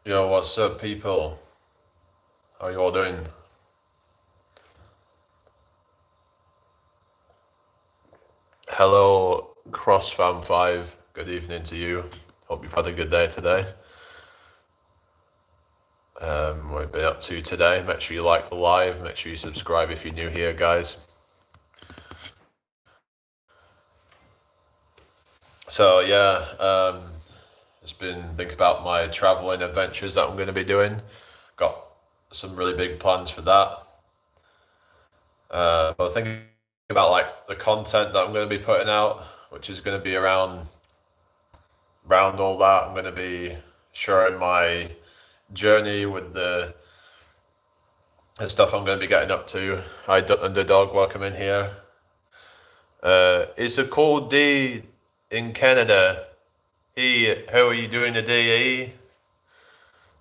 Yo, what's up, people? How you all doing? Hello, CrossFam5. Good evening to you. Hope you've had a good day today. What we've been up to today. Make sure you like the live. Make sure you subscribe if you're new here, guys. So yeah, just been thinking about my traveling adventures that I'm going to be doing. Got some really big plans for that. I was thinking about like the content that I'm going to be putting out, which is going to be around all that. I'm going to be sharing my journey with the stuff I'm going to be getting up to. Hi, Underdog, welcome in here. It's a cold day in Canada. Hey, how are you doing today, eh?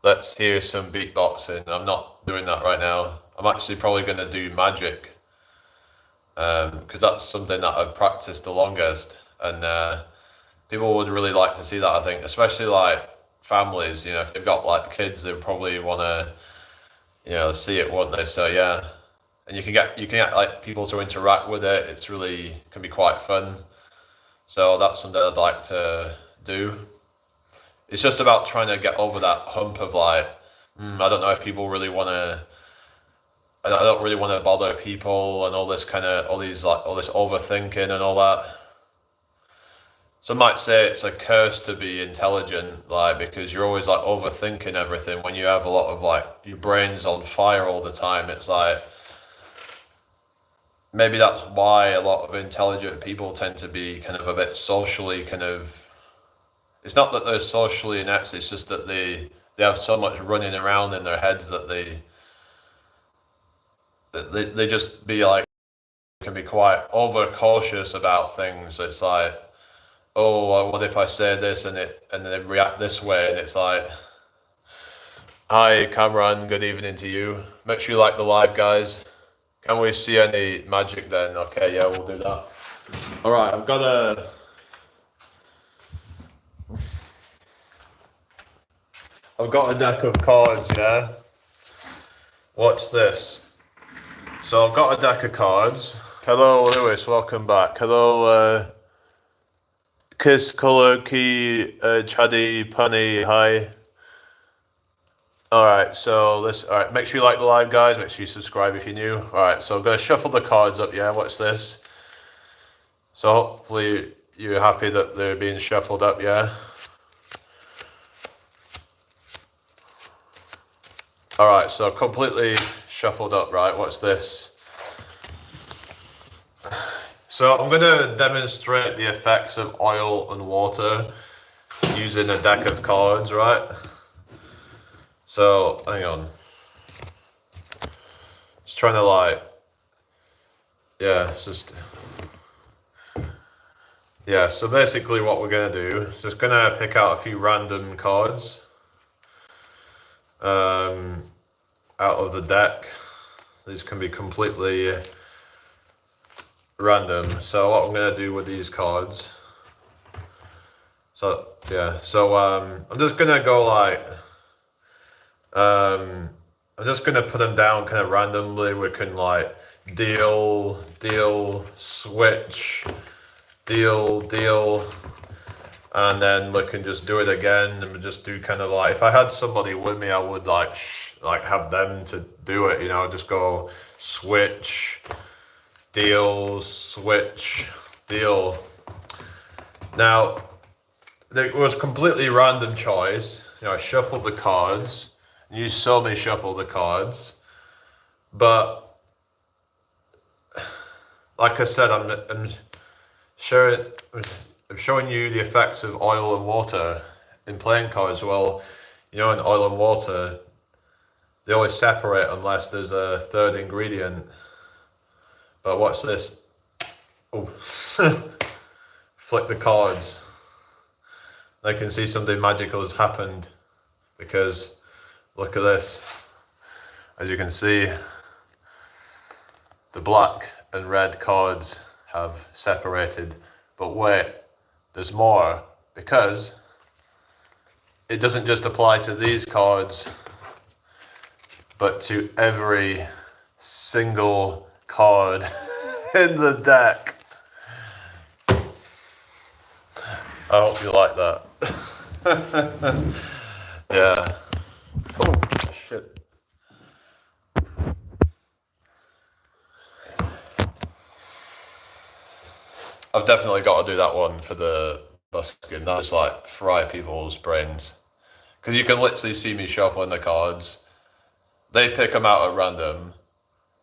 Let's hear some beatboxing. I'm not doing that right now. I'm actually probably going to do magic, because that's something that I've practiced the longest, and people would really like to see that, I think, especially like families. If they've got like kids, they probably want to see it, won't they? So yeah, and you can get like people to interact with it. It's really can be quite fun. So that's something I'd like to do. It's just about trying to get over that hump of like, I don't know if people really want to. I don't really want to bother people and all this all this overthinking and all that. Some might say it's a curse to be intelligent, like because you're always like overthinking everything. When you have a lot of like your brain's on fire all the time, it's like maybe that's why a lot of intelligent people tend to be kind of a bit socially kind of. It's not that they're socially inept; it's just that they have so much running around in their heads that they just be like can be quite over cautious about things. It's like, oh, well, what if I say this and then they react this way, and it's like, hi, Cameron, good evening to you. Make sure you like the live, guys. Can we see any magic then? Okay, yeah, we'll do that. All right, I've got a deck of cards, yeah. Watch this. So I've got a deck of cards. Hello, Lewis, welcome back. Hello, Kiss Color Key, Chaddy Punny, hi. Alright, so alright, make sure you like the live, guys. Make sure you subscribe if you're new. Alright, so I'm gonna shuffle the cards up, yeah, watch this. So hopefully you're happy that they're being shuffled up, yeah. Alright, so completely shuffled up, right? Watch this. So I'm gonna demonstrate the effects of oil and water using a deck of cards, right? So hang on. Just trying to like, yeah, it's just, yeah. So basically, what we're gonna do is just gonna pick out a few random cards, out of the deck. These can be completely random. So what I'm gonna do with these cards. So yeah. So I'm just gonna go like. I'm just gonna put them down kind of randomly. We can like deal, switch, deal, and then we can just do it again. And we just do kind of like if I had somebody with me, I would like have them to do it. Just go switch, deal, switch, deal. Now it was completely random choice. I shuffled the cards. You saw me shuffle the cards, but like I said, I'm showing you the effects of oil and water in playing cards. Well, in oil and water, they always separate unless there's a third ingredient. But watch this. Oh, flick the cards. I can see something magical has happened because. Look at this. As you can see, the black and red cards have separated. But wait, there's more because it doesn't just apply to these cards, but to every single card in the deck. I hope you like that. Yeah. Oh, shit. I've definitely got to do that one for the busking. That's like fry people's brains. Because you can literally see me shuffling the cards. They pick them out at random.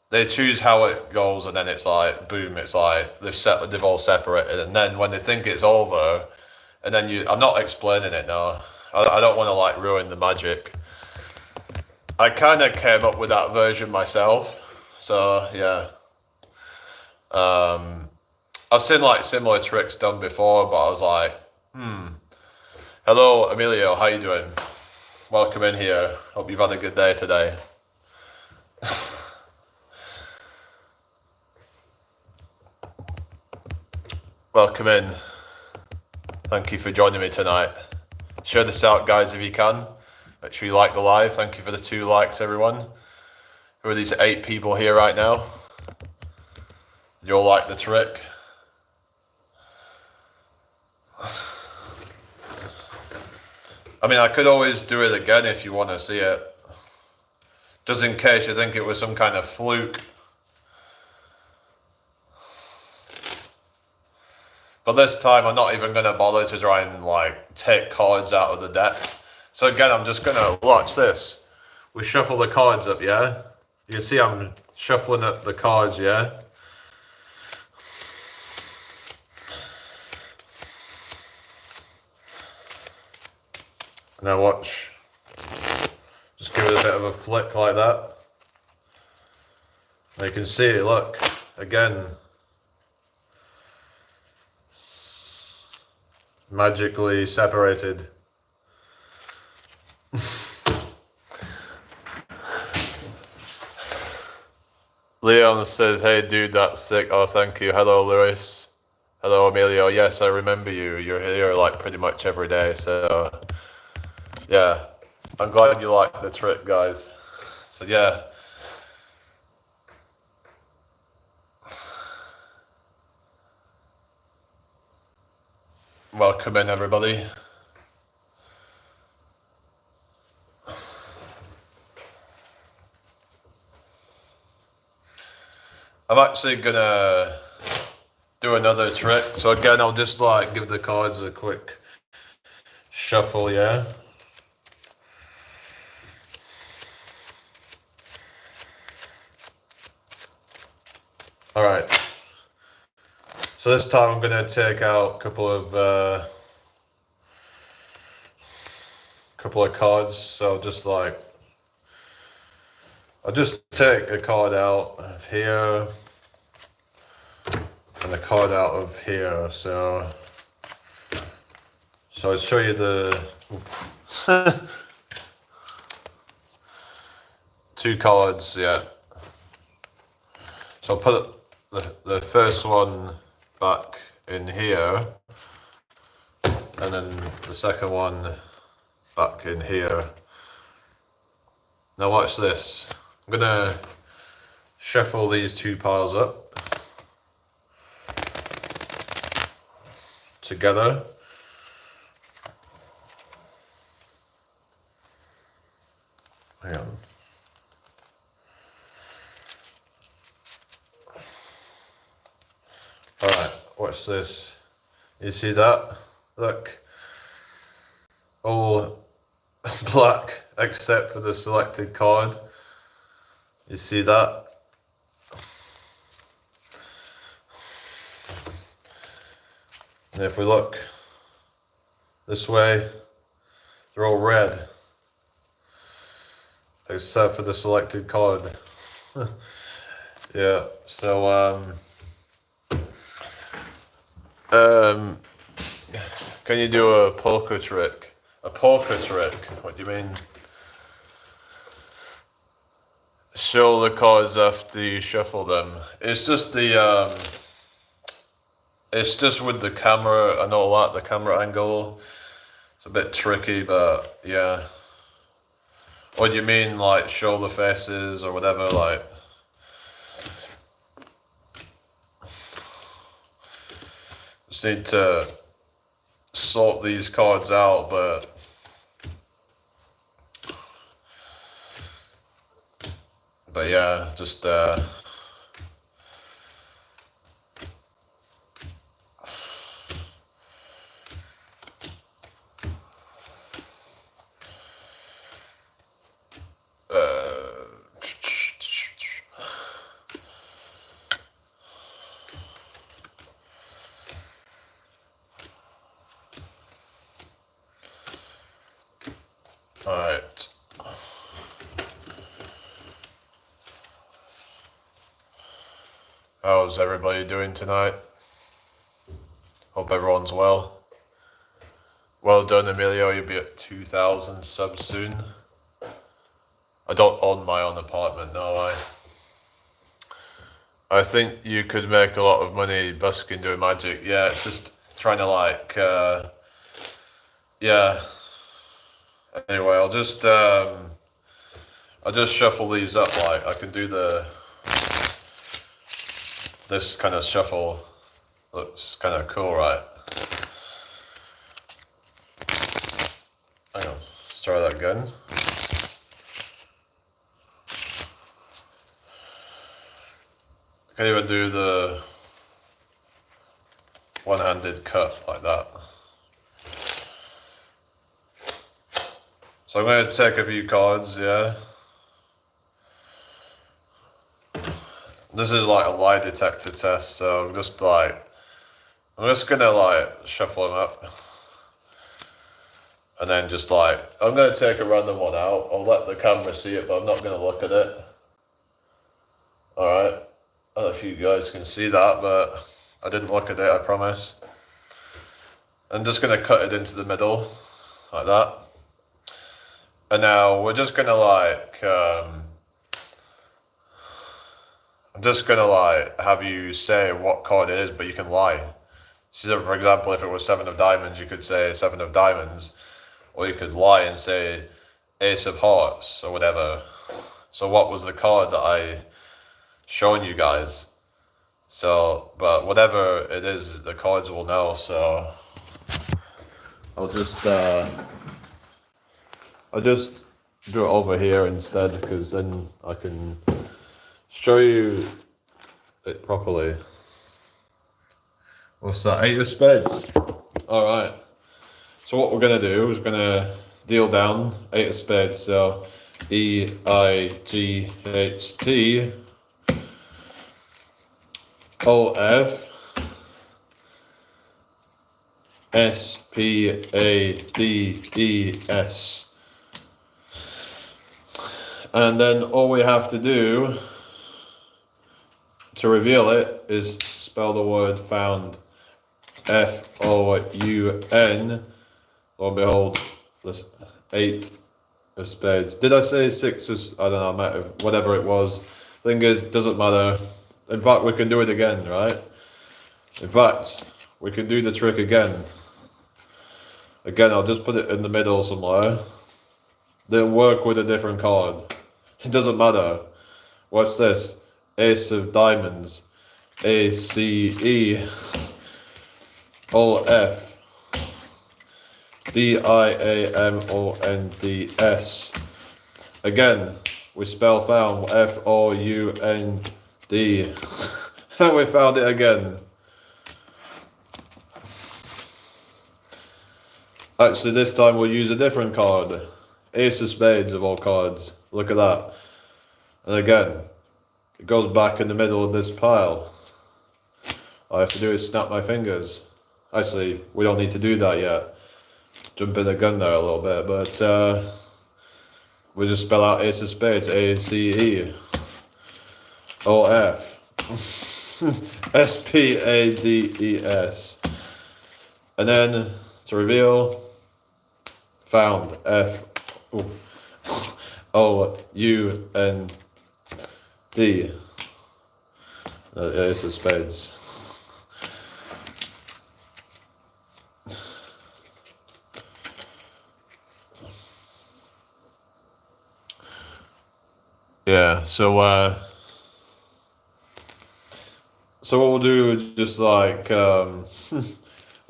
They choose how it goes, and then it's like, boom, it's like they've all separated. And then when they think it's over, and then I'm not explaining it now. I don't want to like ruin the magic. I kind of came up with that version myself. So, yeah. I've seen like similar tricks done before, but I was like, hello, Emilio, how you doing? Welcome in here. Hope you've had a good day today. Welcome in. Thank you for joining me tonight. Share this out, guys, if you can. Make sure you like the live. Thank you for the 2 likes, everyone. Who are these 8 people here right now? You all like the trick? I mean, I could always do it again if you want to see it. Just in case you think it was some kind of fluke. But this time I'm not even going to bother to try and like take cards out of the deck. So again, I'm just going to watch this. We shuffle the cards up, yeah? You can see I'm shuffling up the cards, yeah? Now watch. Just give it a bit of a flick like that. Now you can see, look, again. Magically separated. Leon says, hey dude, that's sick. Oh, thank you. Hello, Lewis. Hello, Emilio. Yes, I remember you. You're here like pretty much every day. So, yeah. I'm glad you like the trick, guys. So, yeah. Welcome in, everybody. I'm actually gonna do another trick. So again, I'll just like give the cards a quick shuffle, yeah? All right. So this time I'm gonna take out a couple of cards. So I'll just take a card out of here and a card out of here. So I'll show you the 2 cards, yeah. So I'll put the first one back in here, and then the second one back in here. Now watch this. I'm gonna shuffle these 2 piles up together. Hang on. Alright, watch this. You see that? Look. All black except for the selected card. You see that? And if we look this way, they're all red except for the selected card. Yeah, so can you do a poker trick? A poker trick? What do you mean? Show the cards after you shuffle them. It's just the it's just with the camera and all that, the camera angle. It's a bit tricky, but yeah. Or do you mean like shoulder faces or whatever, like? Just need to sort these cards out, but yeah, just all right. How's everybody doing tonight? Hope everyone's well. Well done, Emilio. You'll be at 2,000 subs soon. I don't own my own apartment, no. I think you could make a lot of money busking doing magic. Yeah, it's just trying to like, yeah. Anyway, I'll just shuffle these up. Like I can do this kind of shuffle. Looks kind of cool, right? Hang on, let's try that again. I can even do the one-handed cut like that. So I'm going to take a few cards, yeah. This is like a lie detector test, so I'm just gonna like shuffle them up. And then just like, I'm going to take a random one out. I'll let the camera see it, but I'm not going to look at it. Alright. I don't know if you guys can see that, but I didn't look at it, I promise. I'm just going to cut it into the middle, like that. And now we're just going to like, I'm just going to like have you say what card it is, but you can lie. So for example, if it was 7 of diamonds, you could say 7 of diamonds. Or you could lie and say Ace of Hearts or whatever. So what was the card that I shown you guys? So, but whatever it is, the cards will know. So I'll just do it over here instead, because then I can show you it properly. What's that? 8 of Spades. All right. So what we're going to do is we're going to deal down 8 of Spades. So EIGHT OF SPADES. And then all we have to do to reveal it is spell the word found. FOUN. Lo and behold, this 8 of Spades. Did I say 6 of, I don't know, I might have, whatever it was. Thing is, it doesn't matter. In fact, we can do it again, right? In fact, we can do the trick again. Again, I'll just put it in the middle somewhere. Then work with a different card. It doesn't matter. What's this? Ace of Diamonds. ACE. OF. DIAMONDS. Again, we spell found. FOUND. And we found it again. Actually, this time we'll use a different card. Ace of Spades of all cards. Look at that. And again, it goes back in the middle of this pile. All I have to do is snap my fingers. Actually, we don't need to do that yet. Jumping the gun there a little bit, but we just spell out Ace of Spades, ACE, OF, SPADES, and then to reveal, found, FOUND, Ace of Spades. So what we'll do is just like we'll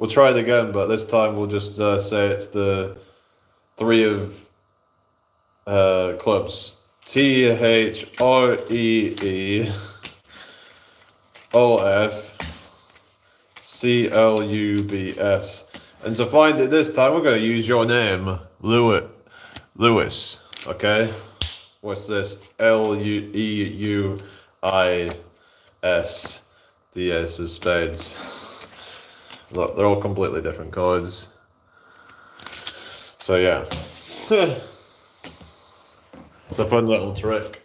try it again, but this time we'll just say it's the three of clubs. THREEOFCLUBS. And to find it this time, we're going to use your name, Lewis. Okay? What's this? LUEUIS. The S is spades. Look, they're all completely different chords. So yeah. It's a fun little trick.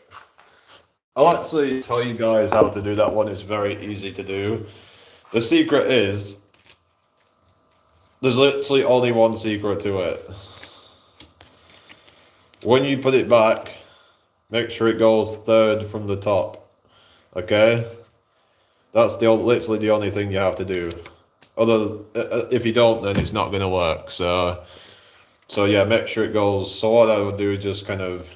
I'll actually tell you guys how to do that one. It's very easy to do. The secret is, there's literally only one secret to it. When you put it back, make sure it goes third from the top. Okay? That's literally the only thing you have to do. If you don't, then it's not going to work. So yeah, make sure it goes. So what I would do is just kind of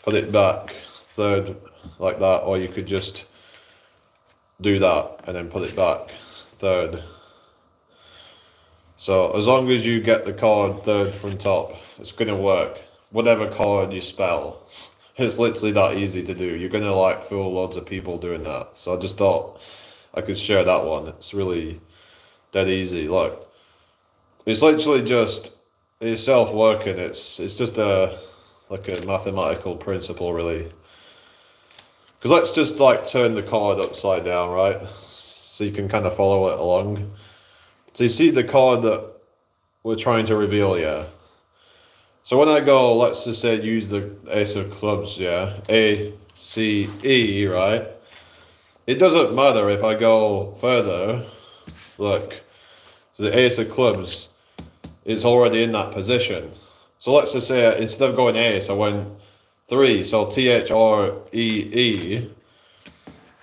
put it back third like that, or you could just do that and then put it back third. So as long as you get the chord third from top, it's going to work. Whatever chord you spell, it's literally that easy to do. You're going to like fool loads of people doing that. So I just thought I could share that one. It's really dead easy. Look, it's literally just, it's self-working. It's just like a mathematical principle, really. Because let's just like turn the chord upside down, right? So you can kind of follow it along. So you see the chord that we're trying to reveal, yeah? So when I go, let's just say use the ace of clubs, yeah? A, C, E, right? It doesn't matter if I go further. Look, so the ace of clubs, it's already in that position. So let's just say instead of going ace, I went 3. So THREE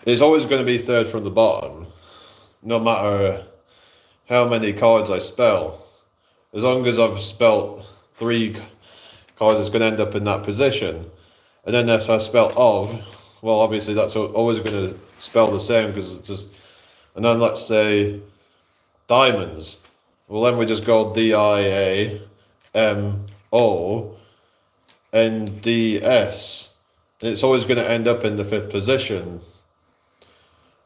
is always going to be third from the bottom, no matter how many cards I spell. As long as I've spelt 3 cards, it's going to end up in that position. And then if I spell of, well, obviously that's always going to spell the same because it's just. And then let's say diamonds. Well, then we just go DIAMONDS. And it's always going to end up in the 5th position.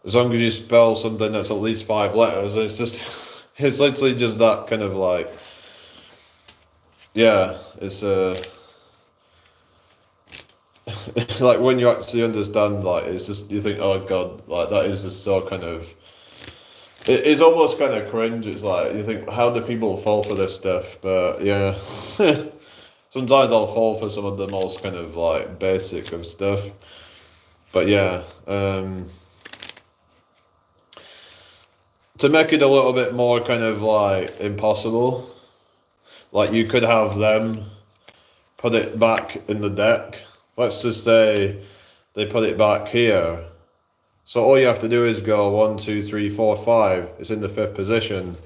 As long as you spell something that's at least 5 letters, it's literally just that kind of like, yeah, it's like when you actually understand, like, it's just, you think, oh God, like that is just so kind of, it's almost kind of cringe. It's like, you think, how do people fall for this stuff? But yeah, sometimes I'll fall for some of the most kind of like basic of stuff. But yeah, to make it a little bit more kind of like impossible, like you could have them put it back in the deck. Let's just say they put it back here. So all you have to do is go 1, 2, 3, 4, 5. It's in the 5th position.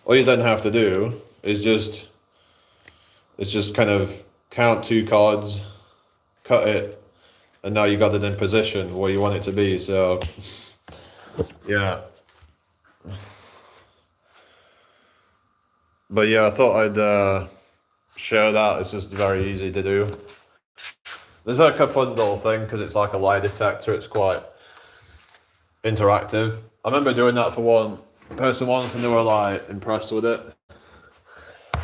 All you then have to do is just kind of count 2 cards, cut it, and now you got it in position where you want it to be. So yeah. But yeah, I thought I'd share that. It's just very easy to do. There's like a fun little thing because it's like a lie detector. It's quite interactive. I remember doing that for one person once, and they were like impressed with it.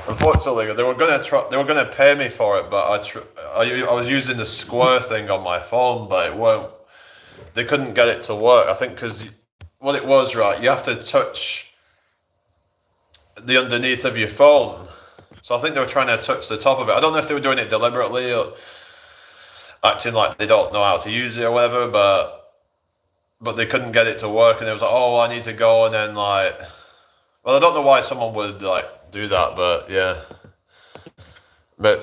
Unfortunately, they were gonna pay me for it, but I was using the square thing on my phone, but it won't. They couldn't get it to work. I think because what it was, right, you have to touch the underneath of your phone. So I think they were trying to touch the top of it. I don't know if they were doing it deliberately or acting like they don't know how to use it or whatever, but they couldn't get it to work, and it was like, oh, I need to go, and then like, well, I don't know why someone would like do that, but yeah. But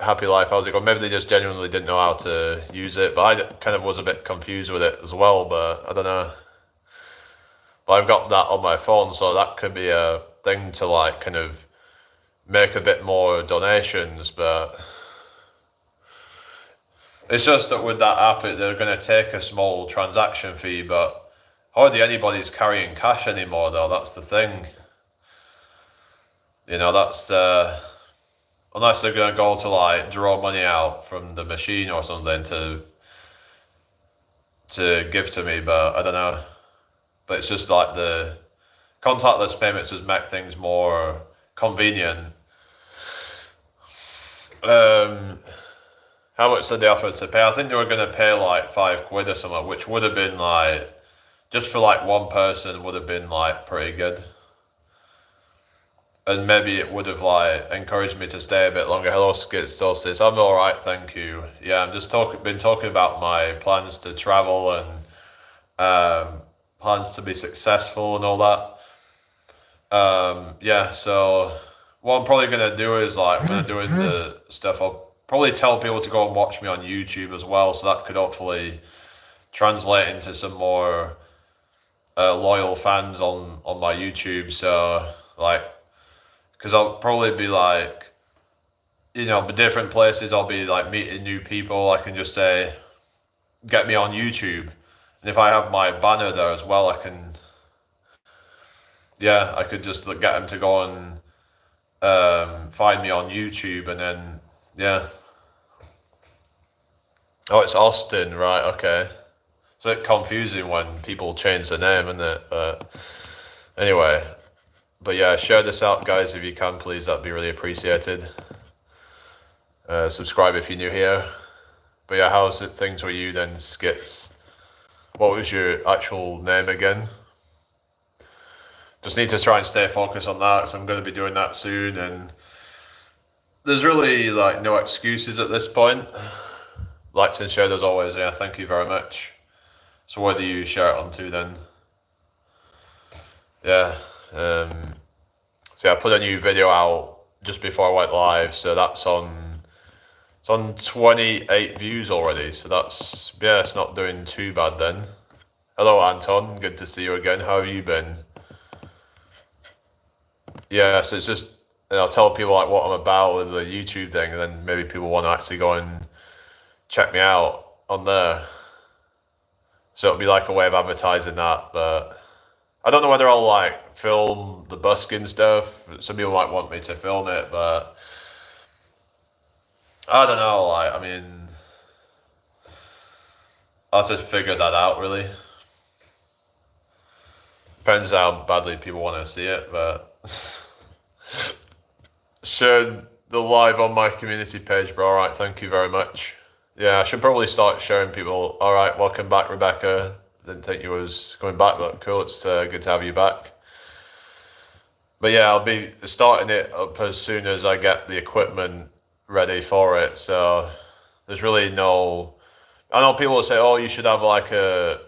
happy life, how's it going? Maybe they just genuinely didn't know how to use it, but I kind of was a bit confused with it as well, but I don't know. But I've got that on my phone, so that could be a thing to like kind of make a bit more donations, but It's just that with that app, they're going to take a small transaction fee, but hardly anybody's carrying cash anymore, though. That's the thing. That's unless they're going to go to like draw money out from the machine or something to give to me, but I don't know. But it's just like the contactless payments just make things more convenient. How much did they offer to pay? I think they were going to pay like £5 or something, which would have been like, just for like one person, would have been like pretty good. And maybe it would have like encouraged me to stay a bit longer. Hello, Skit still says, I'm all right, thank you. Yeah, I'm just been talking about my plans to travel and plans to be successful and all that. Yeah, so what I'm probably gonna do is like when I'm doing the stuff, I'll probably tell people to go and watch me on YouTube as well, so that could hopefully translate into some more loyal fans on my YouTube. So like, because I'll probably be like, different places. I'll be like meeting new people. I can just say, get me on YouTube, and if I have my banner there as well, I could just get them to go and find me on YouTube, and then yeah. Oh, it's Austin, right? Okay. It's a bit confusing when people change their name, isn't it? But anyway, but yeah, share this out, guys, if you can, please. That'd be really appreciated. Subscribe if you're new here. But yeah, how's it things with you then, Skits? What was your actual name again? Just need to try and stay focused on that, because I'm going to be doing that soon, and there's really like no excuses at this point. Likes and shared as always. Yeah, thank you very much. So where do you share it onto then? Yeah. So yeah, I put a new video out just before I went live, so it's on 28 views already. So it's not doing too bad then. Hello Anton, good to see you again. How have you been? Yeah, so it's just I'll tell people like what I'm about with the YouTube thing, and then maybe people want to actually go and check me out on there. So it'll be like a way of advertising that, but I don't know whether I'll like film the busking stuff. Some people might want me to film it, but I don't know. Like, I mean, I'll have to figure that out. Really depends how badly people want to see it, but share the live on my community page, bro. All right, thank you very much. Yeah, I should probably start showing people. All right, welcome back, Rebecca. Didn't think you was coming back, but cool. It's good to have you back. But yeah, I'll be starting it up as soon as I get the equipment ready for it. So there's really no. I know people will say, "Oh, you should have like a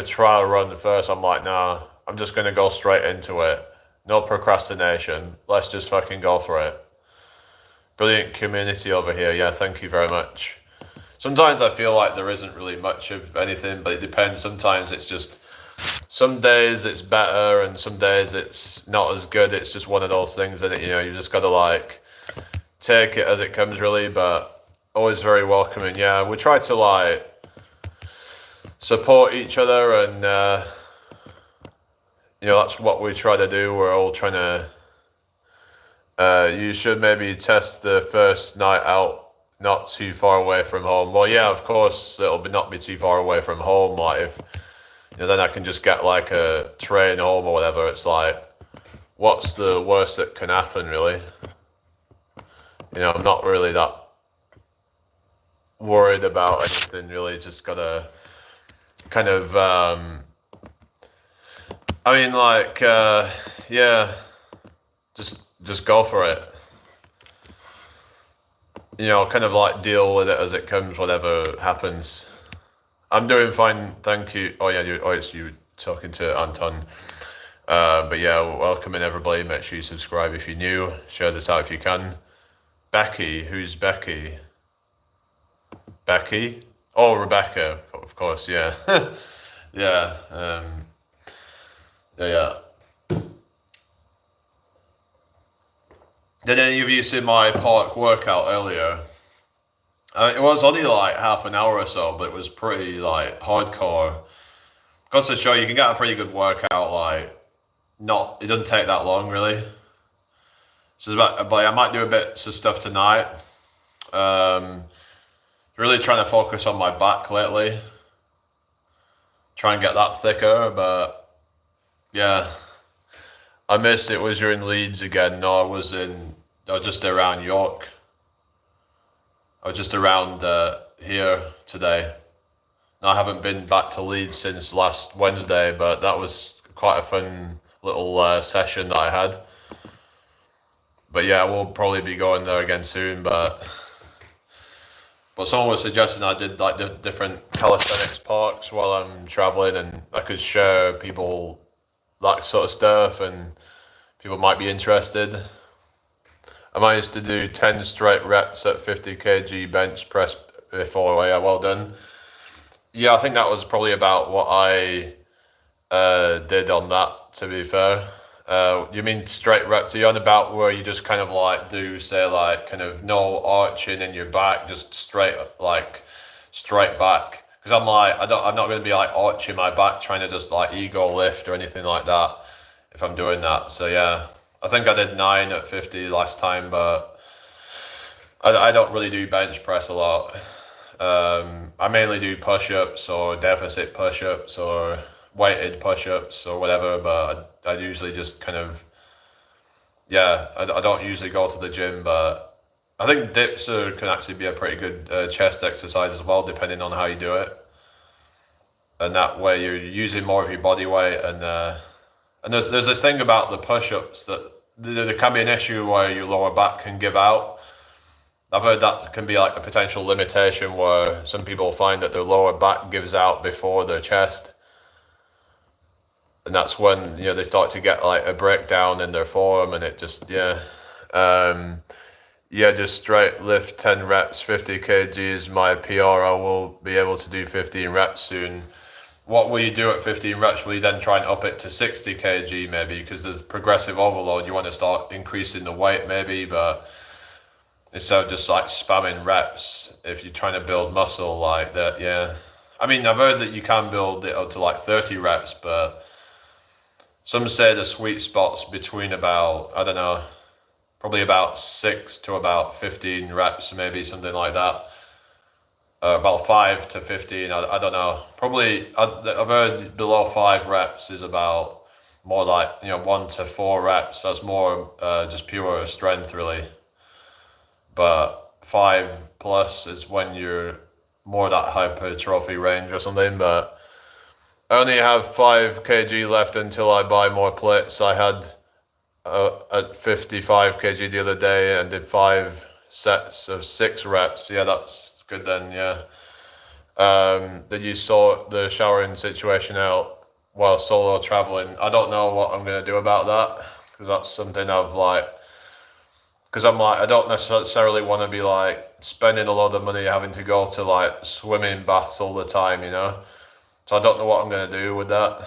trial run first." I'm like, nah. I'm just gonna go straight into it. No procrastination. Let's just fucking go for it. Brilliant community over here. Yeah, thank you very much. Sometimes I feel like there isn't really much of anything, but it depends. Sometimes it's just, some days it's better and some days it's not as good. It's just one of those things that, you just got to like take it as it comes really, but always very welcoming. Yeah, we try to like support each other, and that's what we try to do. We're all trying to you should maybe test the first night out not too far away from home. Well, yeah, of course it'll not be too far away from home. Like if then I can just get like a train home or whatever. It's like, what's the worst that can happen, really? I'm not really that worried about anything, really. Just gotta kind of I mean, like yeah, just go for it. Kind of like deal with it as it comes, whatever happens. I'm doing fine, thank you. Oh yeah, it's you talking to Anton. But yeah, welcome in everybody. Make sure you subscribe if you're new. Share this out if you can. Becky, who's Becky? Becky? Oh, Rebecca, of course, yeah. Yeah, yeah. Did any of you see my park workout earlier? It was only like half an hour or so, but it was pretty like hardcore. Goes to show you can get a pretty good workout. Like, not it doesn't take that long really. So, but I might do a bit of stuff tonight. Um, Really trying to focus on my back lately. Try and get that thicker, but yeah, I missed it. Was you in Leeds again? No, I was just around York. I was just around here today. No, I haven't been back to Leeds since last Wednesday, but that was quite a fun little session that I had. But yeah, we'll probably be going there again soon. But someone was suggesting I did like different calisthenics parks while I'm traveling, and I could share people that sort of stuff, and people might be interested. I managed to do 10 straight reps at 50 kg bench press before. Yeah, well done. Yeah, I think that was probably about what I did on that, to be fair. You mean straight reps? Are you on about where you just kind of like do, say, like kind of no arching in your back, just straight back? Because I'm not going to be like arching my back trying to just like ego lift or anything like that if I'm doing that. So yeah, I think I did 9 at 50 last time, but I don't really do bench press a lot. I mainly do push-ups or deficit push-ups or weighted push-ups or whatever, but I usually just kind of, yeah, I don't usually go to the gym, but I think dips can actually be a pretty good chest exercise as well, depending on how you do it. And that way you're using more of your body weight, and there's this thing about the push-ups that there can be an issue where your lower back can give out. I've heard that can be like a potential limitation where some people find that their lower back gives out before their chest. And that's when, they start to get like a breakdown in their form, and it just, yeah. Yeah, just straight lift 10 reps, 50 kg is my PR. I will be able to do 15 reps soon. What will you do at 15 reps? Will you then try and up it to 60 kg maybe? Because there's progressive overload. You want to start increasing the weight maybe, but instead of just like spamming reps, if you're trying to build muscle like that, yeah. I mean, I've heard that you can build it up to like 30 reps, but some say the sweet spot's between about, I don't know, probably about 6 to about 15 reps, maybe something like that. About 5 to 15, I don't know. Probably, I've heard below 5 reps is about more like, 1 to 4 reps. That's more just pure strength, really. But 5 plus is when you're more that hypertrophy range or something. But I only have 5 kg left until I buy more plates. I had at 55 kg the other day and did 5 sets of 6 reps. Yeah, that's good then, yeah. Did you sort the showering situation out while solo traveling? I don't know what I'm going to do about that, because that's something because I'm like, I don't necessarily want to be like spending a lot of money having to go to like swimming baths all the time, So I don't know what I'm going to do with that,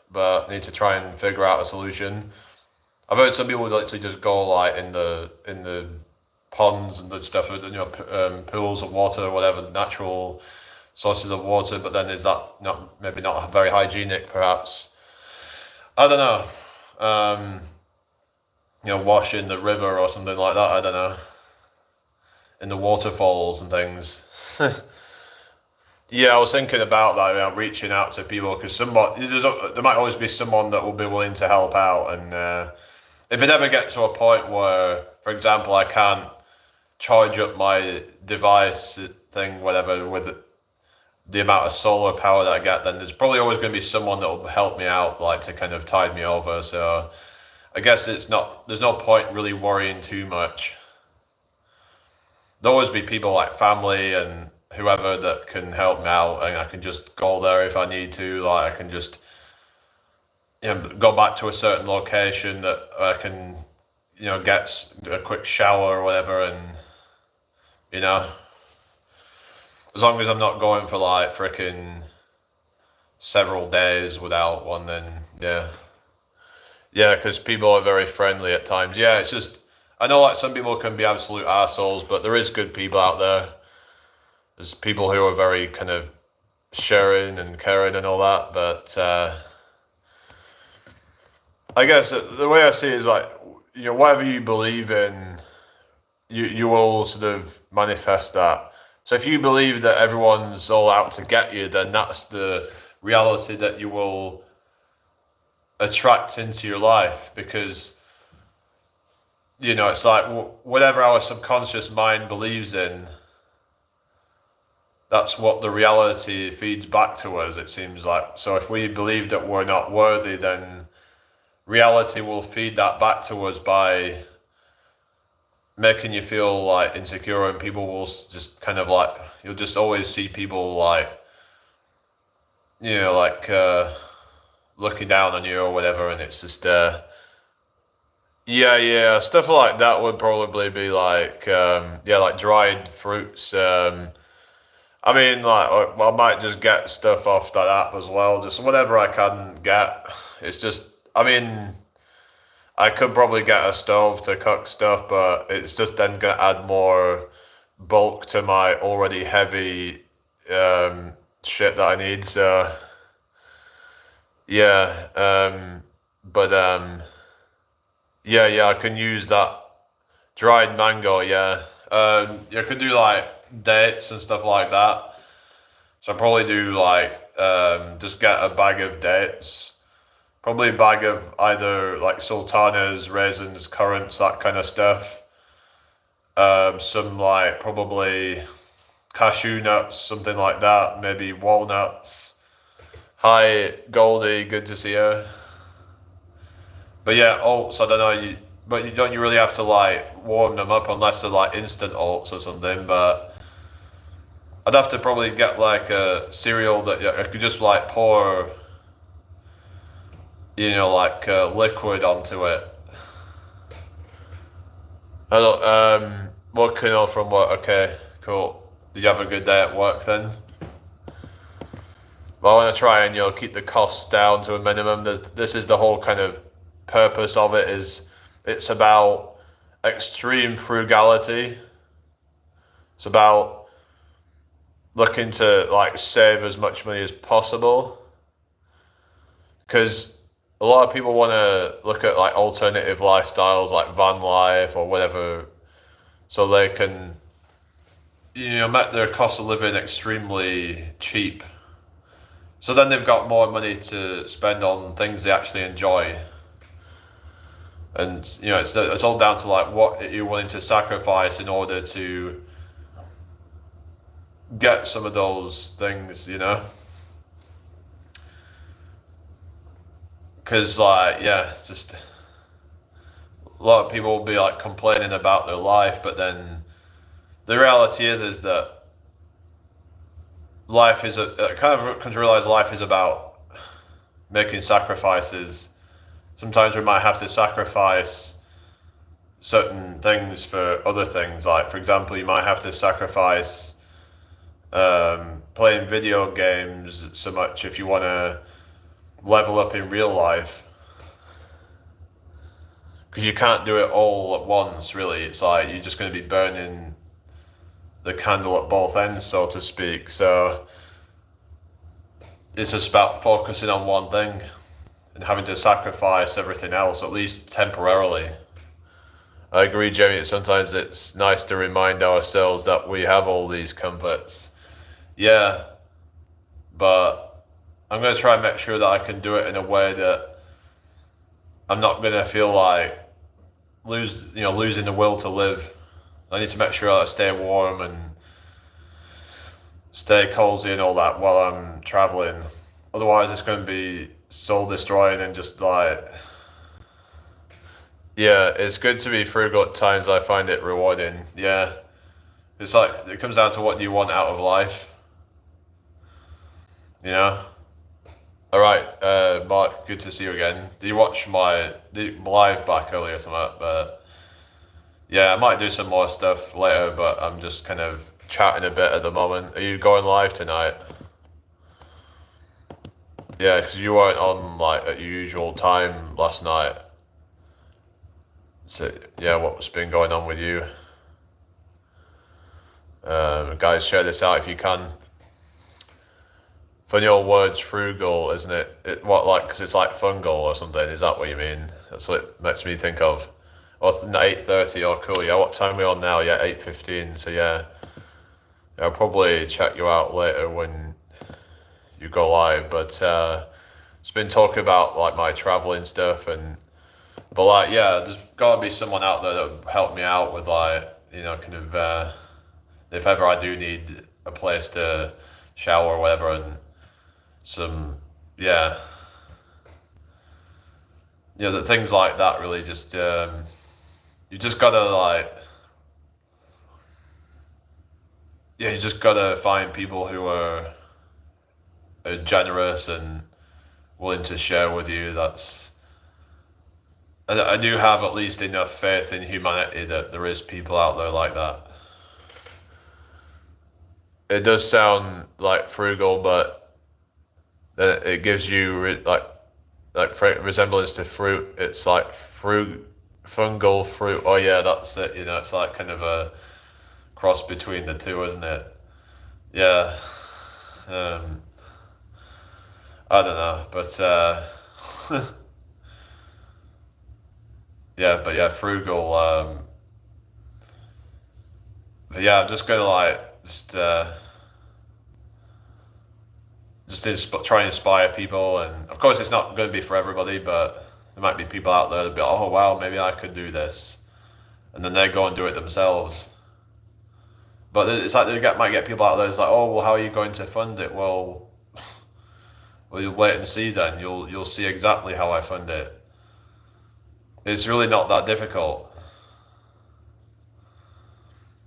but I need to try and figure out a solution. I've heard some people would actually just go like in the ponds and stuff, pools of water or whatever, natural sources of water. But then is that maybe not very hygienic? Perhaps, I don't know. Wash in the river or something like that. I don't know. In the waterfalls and things. Yeah, I was thinking about that, reaching out to people, because there might always be someone that will be willing to help out. And if it ever gets to a point where, for example, I can't charge up my device thing, whatever, with the amount of solar power that I get, then there's probably always going to be someone that will help me out, like to kind of tide me over. So I guess there's no point really worrying too much. There'll always be people like family and whoever that can help me out, and I can just go there if I need to. Like, I can just go back to a certain location that I can get a quick shower or whatever, and as long as I'm not going for like freaking several days without one, then yeah, because people are very friendly at times. Yeah, it's just, I know like some people can be absolute assholes, but there is good people out there. There's people who are very kind of sharing and caring and all that, but I guess the way I see it is like, whatever you believe in, you will sort of manifest that. So if you believe that everyone's all out to get you, then that's the reality that you will attract into your life, because it's like whatever our subconscious mind believes in, that's what the reality feeds back to us, it seems like. So if we believe that we're not worthy, then reality will feed that back to us by making you feel like insecure, and people will just kind of like, you'll just always see people like, looking down on you or whatever, and it's just yeah, stuff like that would probably be like like dried fruits. I mean, like, I might just get stuff off that app as well, just whatever I can get. It's just, I mean, I could probably get a stove to cook stuff, but it's just then gonna add more bulk to my already heavy shit that I need. So yeah, but yeah, I can use that dried mango. Yeah, you could do like dates and stuff like that. So I'll probably do like just get a bag of dates. Probably a bag of either like sultanas, raisins, currants, that kind of stuff. Some like probably cashew nuts, something like that. Maybe walnuts. Hi, Goldie, good to see you. But yeah, oats. I don't know. But you really have to like warm them up unless they're like instant oats or something. But I'd have to probably get like a cereal that I could just like pour, like liquid onto it. Hello, working on from work. Okay, cool. Did you have a good day at work then? Well, I want to try and keep the costs down to a minimum. This is the whole kind of purpose of it. It's about extreme frugality. It's about looking to like save as much money as possible, because a lot of people want to look at like alternative lifestyles like van life or whatever, so they can make their cost of living extremely cheap, so then they've got more money to spend on things they actually enjoy. And it's all down to like what you're willing to sacrifice in order to get some of those things, because like, yeah, it's just a lot of people will be like complaining about their life, but then the reality is that life is kind of come to realize life is about making sacrifices. Sometimes we might have to sacrifice certain things for other things. Like, for example, you might have to sacrifice playing video games so much if you want to level up in real life, because you can't do it all at once, really. It's like you're just going to be burning the candle at both ends, so to speak. So it's just about focusing on one thing and having to sacrifice everything else, at least temporarily. I agree, Jamie. Sometimes it's nice to remind ourselves that we have all these comforts. Yeah, but I'm going to try and make sure that I can do it in a way that I'm not going to feel like losing the will to live. I need to make sure that I stay warm and stay cozy and all that while I'm traveling. Otherwise, it's going to be soul destroying and just like, yeah, it's good to be frugal at times. I find it rewarding. Yeah, it's like it comes down to what you want out of life. All right, Mark, good to see you again. Did you watch my live back earlier or something? But yeah, I might do some more stuff later, but I'm just kind of chatting a bit at the moment. Are you going live tonight? Yeah, because you weren't on like at your usual time last night. So yeah, what's been going on with you? Guys, share this out if you can. Funny old words, frugal, isn't it? What, like, because it's like fungal or something. Is that what you mean? That's what it makes me think of. Or 8:30. Oh, cool. Yeah, what time are we on now? Yeah, 8:15. So yeah, I'll probably check you out later when you go live. But it's been talking about like my traveling stuff but like yeah, there's gotta be someone out there that would help me out with like kind of if ever I do need a place to shower or whatever and some yeah the things like that really just you just gotta like you just gotta find people who are generous and willing to share with you. I do have at least enough faith in humanity that there is people out there like that. It does sound like frugal, but then it gives you like resemblance to fruit. It's like fungal fruit. Oh yeah, that's it. It's like kind of a cross between the two, isn't it? Yeah. Um, I don't know, but yeah, but yeah, frugal. But yeah, I'm just gonna like try and inspire people, and of course, it's not going to be for everybody, but there might be people out there that be like, oh wow, maybe I could do this, and then they go and do it themselves. But it's like might get people out there. It's like, oh well, how are you going to fund it? Well, you'll wait and see. Then you'll see exactly how I fund it. It's really not that difficult.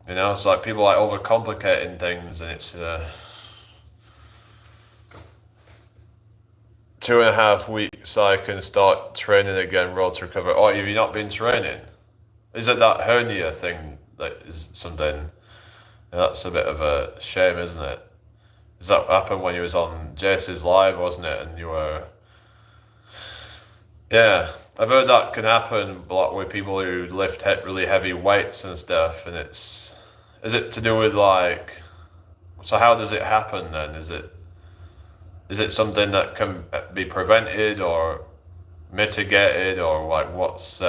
It's like people like overcomplicating things, and it's 2.5 weeks I can start training again, road to recover. Oh, have you not been training? Is it that hernia thing that is something? That's a bit of a shame, isn't it? Does that happen when you was on Jace's live, wasn't it? And you were, yeah. I've heard that can happen a lot with people who lift really heavy weights and stuff. And is it to do with like, so how does it happen then? Is it something that can be prevented or mitigated, or like what's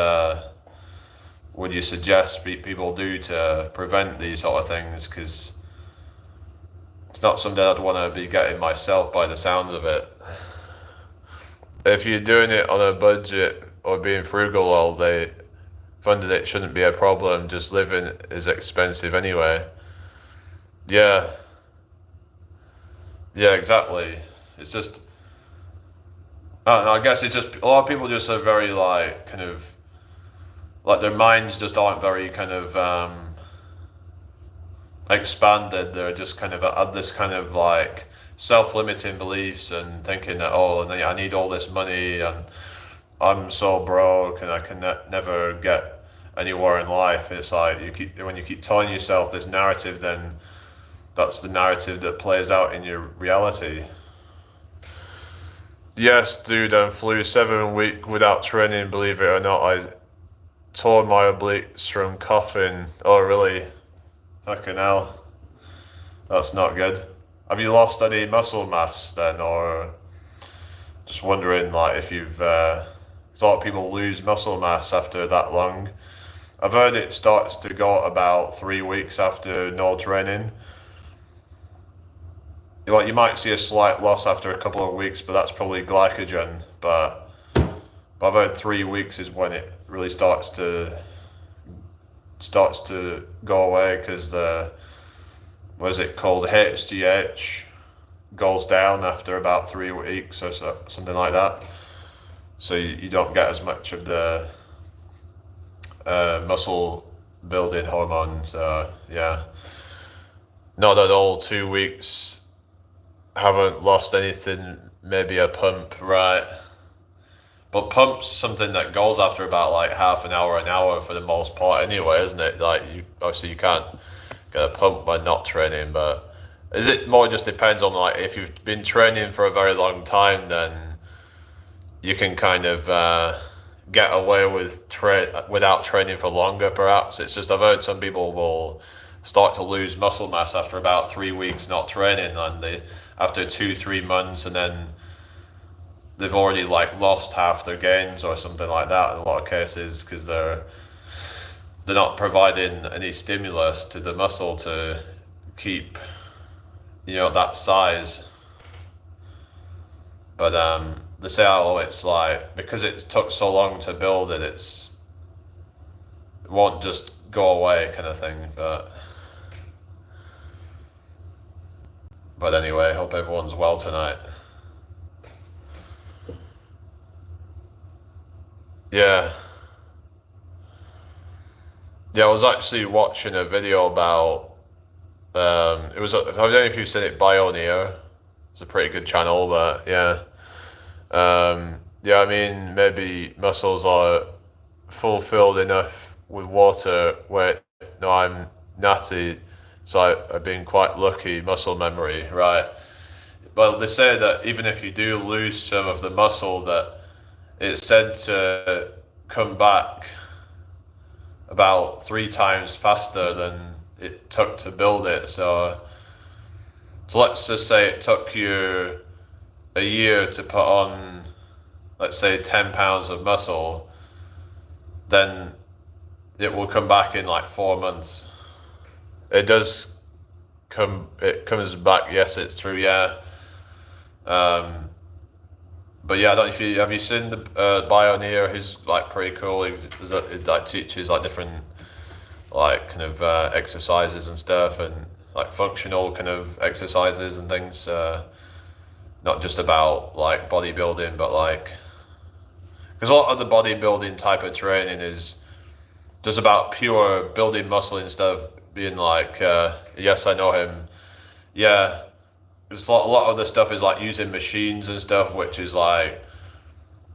would you suggest people do to prevent these sort of things? Because it's not something I'd want to be getting myself by the sounds of it. If you're doing it on a budget or being frugal all day, funding it shouldn't be a problem. Just living is expensive anyway. Yeah. Yeah, exactly. It's just, I don't know, I guess it's just, a lot of people just are very like, kind of, like their minds just aren't very kind of expanded. They're just kind of at this kind of like self-limiting beliefs and thinking that, oh, and I need all this money and I'm so broke and I can never get anywhere in life. It's like when you keep telling yourself this narrative, then that's the narrative that plays out in your reality. Yes, dude, I flew 7 weeks without training, believe it or not. I tore my obliques from coughing. Oh, really? Fucking hell. That's not good. Have you lost any muscle mass then, or just wondering, like, if you've, a lot of people lose muscle mass after that long. I've heard it starts to go about 3 weeks after no training. Like, you might see a slight loss after a couple of weeks, but that's probably glycogen. But I've heard 3 weeks is when it really starts to go away, because what is it called, HGH goes down after about 3 weeks or something like that. So you don't get as much of the muscle building hormones. Yeah, not at all. 2 weeks. Haven't lost anything, maybe a pump, right? But pump's something that goes after about like half an hour for the most part anyway, isn't it? Like, you can't get a pump by not training, but is it more just depends on, like, if you've been training for a very long time, then you can kind of get away with without training for longer, perhaps. It's just, I've heard some people will start to lose muscle mass after about 3 weeks not training, and they after 2-3 months, and then they've already like lost half their gains or something like that in a lot of cases, because they're not providing any stimulus to the muscle to keep, that size. But they say, oh, it's like because it took so long to build it, it won't just go away, kind of thing. But anyway, hope everyone's well tonight. Yeah. Yeah, I was actually watching a video about it was I don't know if you've seen it, Bioneer. It's a pretty good channel, but yeah. Yeah, I mean, maybe muscles are fulfilled enough with water where, no, I'm natty, so I've been quite lucky, muscle memory, right? Well, they say that even if you do lose some of the muscle, that it's said to come back about 3 times faster than it took to build it. So let's just say it took you a year to put on, let's say, 10 pounds of muscle, then it will come back in like 4 months. It comes back, yes, it's true, yeah. But yeah, I don't know if have you seen the Bioneer? He's like pretty cool. He like teaches like different like kind of exercises and stuff, and like functional kind of exercises and things. Not just about like bodybuilding, but like, because a lot of the bodybuilding type of training is just about pure building muscle instead of being like, yes, I know him. Yeah, it's a lot of the stuff is like using machines and stuff, which is like,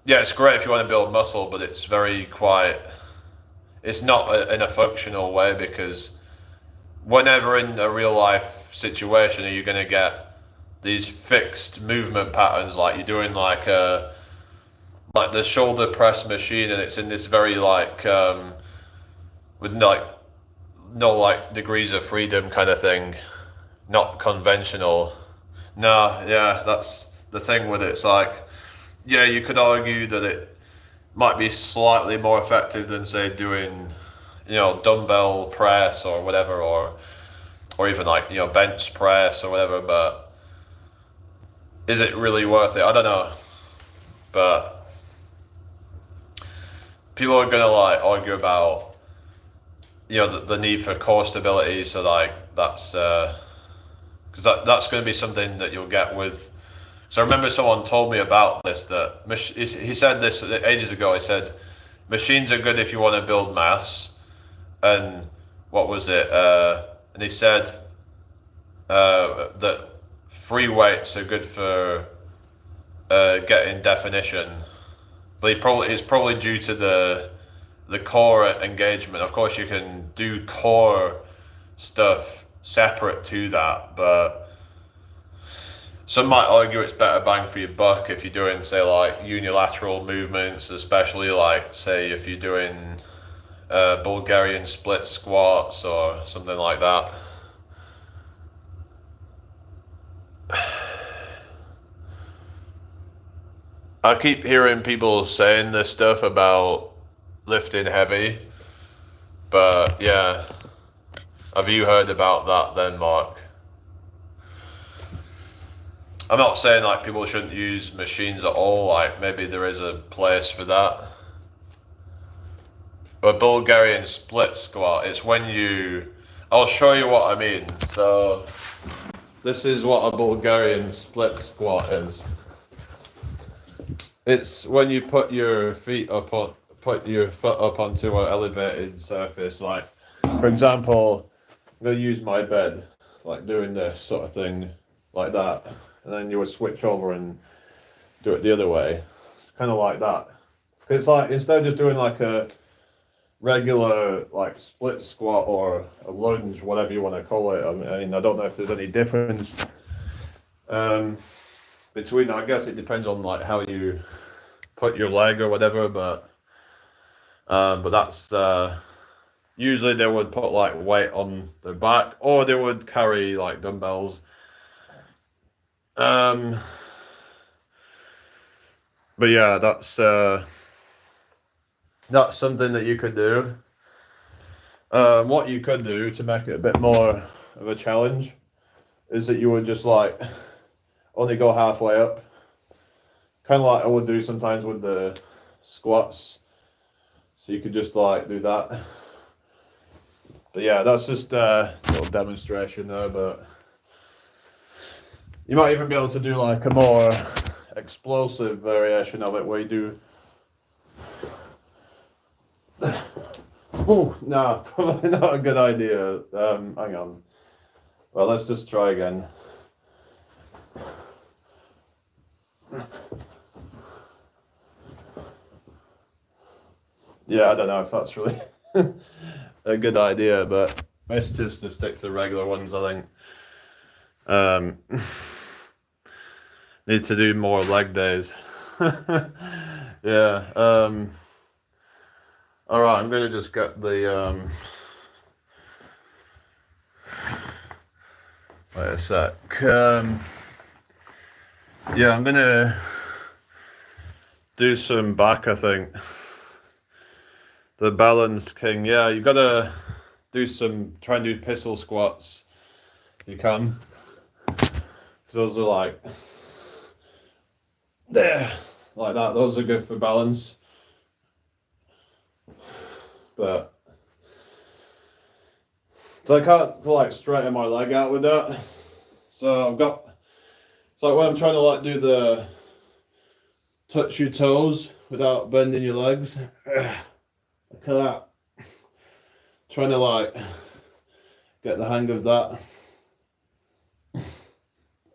yeah, it's great if you want to build muscle, but it's very quiet. It's not in a functional way, because whenever in a real life situation are you going to get these fixed movement patterns, like you're doing like the shoulder press machine, and it's in this very like with like no like degrees of freedom kind of thing, not conventional. No, yeah, that's the thing with it. It's like, yeah, you could argue that it might be slightly more effective than say doing, dumbbell press or whatever, or even like, bench press or whatever, but is it really worth it? I don't know. But people are gonna like argue about, the need for core stability. So like that's because that's going to be something that you'll get with. So I remember someone told me about this, that he said this ages ago. He said machines are good if you want to build mass, and what was it? And he said that free weights are good for getting definition, but it's probably due to the core engagement. Of course, you can do core stuff separate to that, but some might argue it's better bang for your buck if you're doing, say, like unilateral movements, especially like, say, if you're doing Bulgarian split squats or something like that. I keep hearing people saying this stuff about lifting heavy, but yeah, have you heard about that then, Mark? I'm not saying like people shouldn't use machines at all, like maybe there is a place for that. But Bulgarian split squat, it's when I'll show you what I mean. So this is what a Bulgarian split squat is. It's when you put your foot up onto an elevated surface, like, for example, I'm going to use my bed, like doing this sort of thing, like that, and then you would switch over and do it the other way. It's kind of like that. Because it's like, instead of just doing like a regular like split squat or a lunge, whatever you want to call it, I mean, I don't know if there's any difference between, I guess it depends on like how you put your leg or whatever, but that's usually they would put like weight on their back, or they would carry like dumbbells. Um, but yeah, that's something that you could do. What you could do to make it a bit more of a challenge is that you would just like only go halfway up, kind of like I would do sometimes with the squats. So you could just like do that. But yeah, that's just a little demonstration there. But you might even be able to do like a more explosive variation of it where you do. Oh, no, probably not a good idea. Hang on. Well, let's just try again. Yeah, I don't know if that's really a good idea, but best just to stick to regular ones, I think. Um, need to do more leg days. Yeah. All right, I'm gonna just get the wait a sec. Yeah, I'm gonna do some back, I think. The balance king. Yeah, you gotta try and do pistol squats. You can. 'Cause those are like there, like that. Those are good for balance. But so I can't like straighten my leg out with that. So I've got. It's like when I'm trying to like do the touch your toes without bending your legs. Look at that. Trying to like get the hang of that.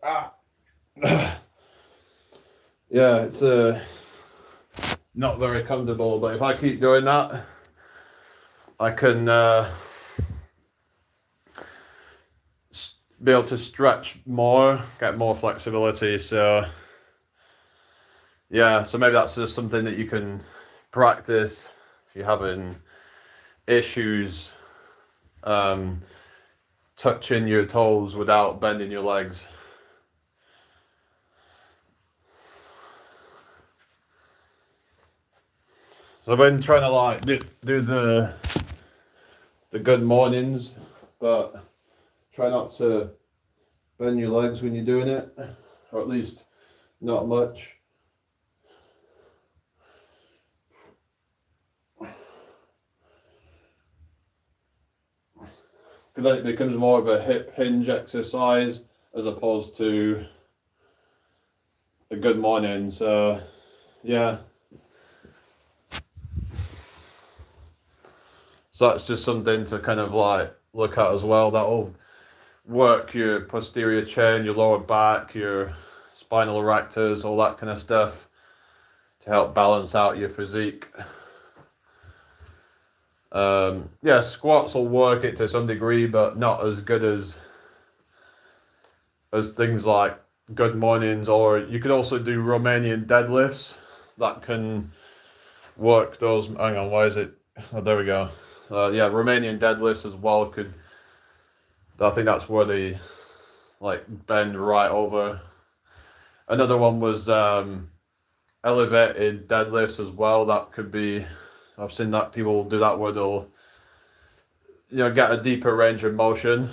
Ah. Yeah, it's not very comfortable, but if I keep doing that, I can be able to stretch more, get more flexibility. So yeah, so maybe that's just something that you can practice if you're having issues touching your toes without bending your legs. So I've been trying to like do the good mornings, but try not to bend your legs when you're doing it, or at least not much. Because then it becomes more of a hip hinge exercise as opposed to a good morning. So yeah. So that's just something to kind of like look at as well. That'll work your posterior chain, your lower back, your spinal erectors, all that kind of stuff to help balance out your physique. Yeah, squats will work it to some degree, but not as good as things like good mornings, or you could also do Romanian deadlifts that can work those. Hang on, why is it? Oh, there we go. Yeah, Romanian deadlifts as well could. I think that's where they like bend right over. Another one was elevated deadlifts as well. That could be. I've seen that people do that where they'll get a deeper range of motion,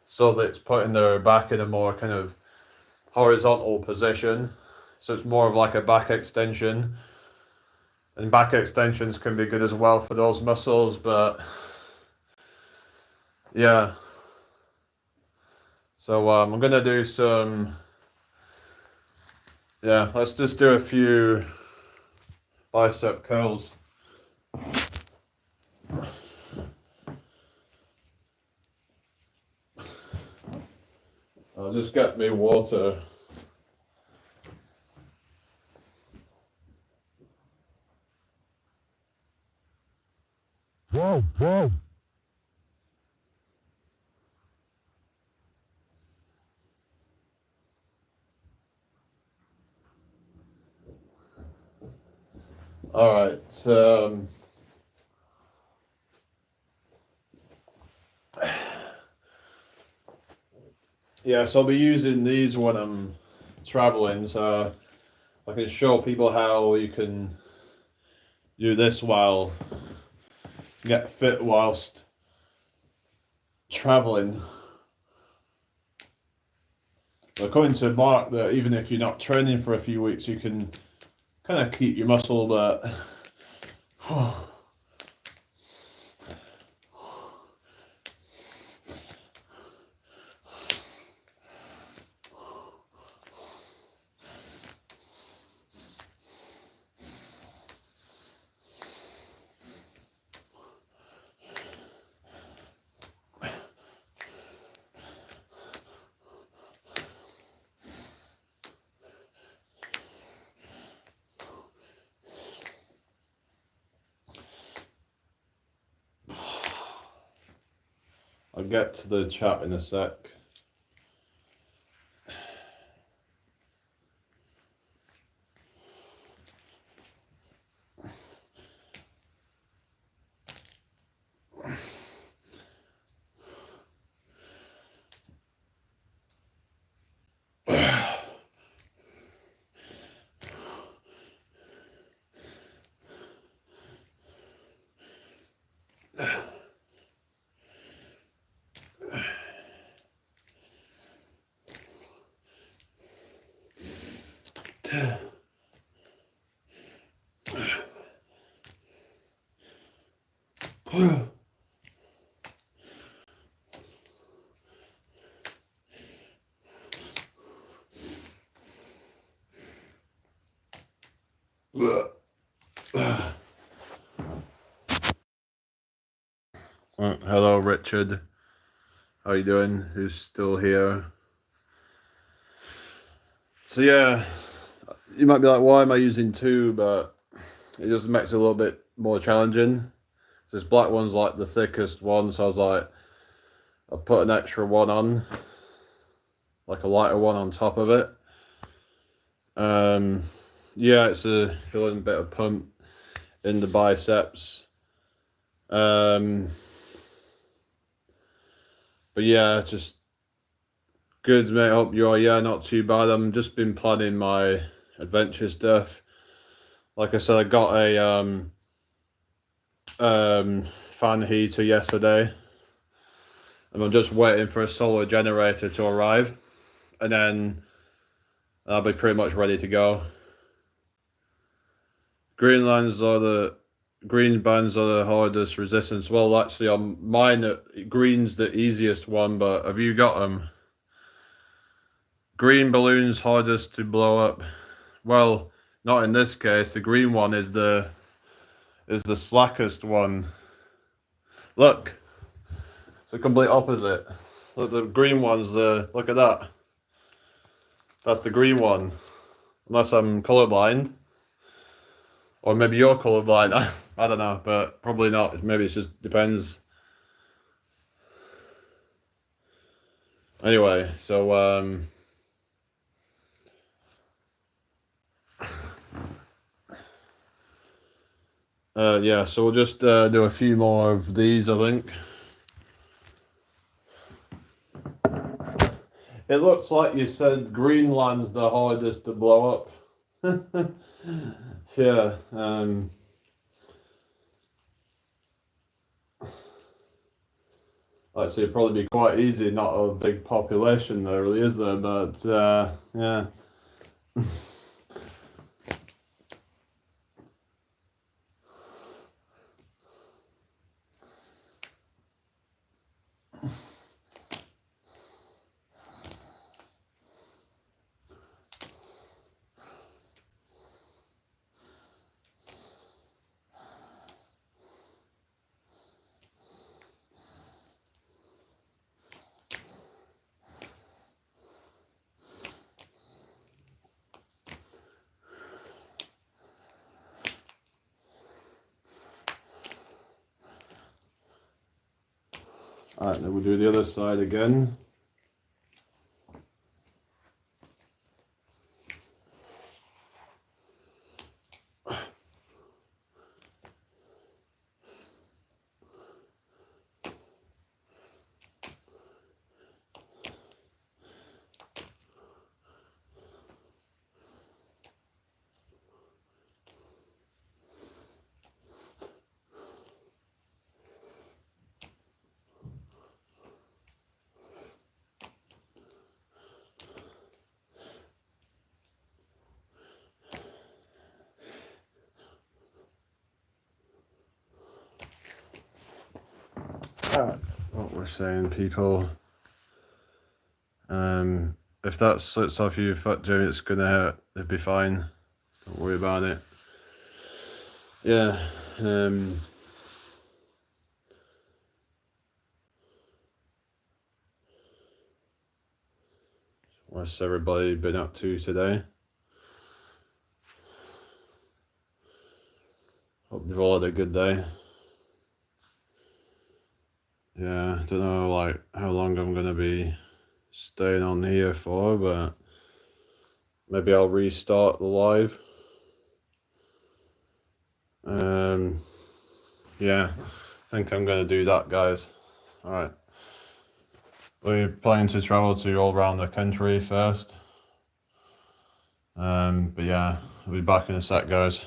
so that it's putting their back in a more kind of horizontal position. So it's more of like a back extension. And back extensions can be good as well for those muscles, but yeah. So I'm gonna do some. Yeah, let's just do a few bicep curls. I'll just get me water. Whoa, whoa. All right. Yeah, so I'll be using these when I'm traveling, so I can show people how you can do this while get fit whilst traveling. According to Mark, that even if you're not training for a few weeks, you can kind of keep your muscle, but I'll get to the chat in a sec. Hello, Richard. How you doing? Who's still here? So yeah, you might be like, why am I using two? But it just makes it a little bit more challenging. This black one's like the thickest one, so I was like, I'll put an extra one on, like a lighter one on top of it. Yeah, it's feeling a bit of pump in the biceps. But yeah, just good, mate. Hope you are. Yeah, not too bad. I'm just been planning my adventure stuff. Like I said, I got a fan heater yesterday, and I'm just waiting for a solar generator to arrive, and then I'll be pretty much ready to go. Green bands are the hardest resistance. Well, actually, on mine, green's the easiest one. But have you got them? Green balloons hardest to blow up. Well, not in this case. The green one is the slackest one. Look, it's the complete opposite. Look, the green one's look at that. That's the green one. Unless I'm colorblind. Or maybe you're colorblind. I don't know, but probably not. Maybe it just depends. Anyway, so yeah, so we'll just do a few more of these, I think. It looks like you said Greenland's the hardest to blow up. Yeah. I'd say it'd probably be quite easy, not a big population there really, is there? But yeah. Alright, then we'll do the other side again. what we're saying, people. If that slips off your foot, Jimmy, it's gonna hurt. It'll be fine. Don't worry about it. Yeah. What's everybody been up to today? Hope you've all had a good day. Yeah, I don't know like how long I'm gonna be staying on here for, but maybe I'll restart the live. Yeah, I think I'm gonna do that, guys. All right. We're planning to travel to all around the country first. But yeah, I'll be back in a sec, guys.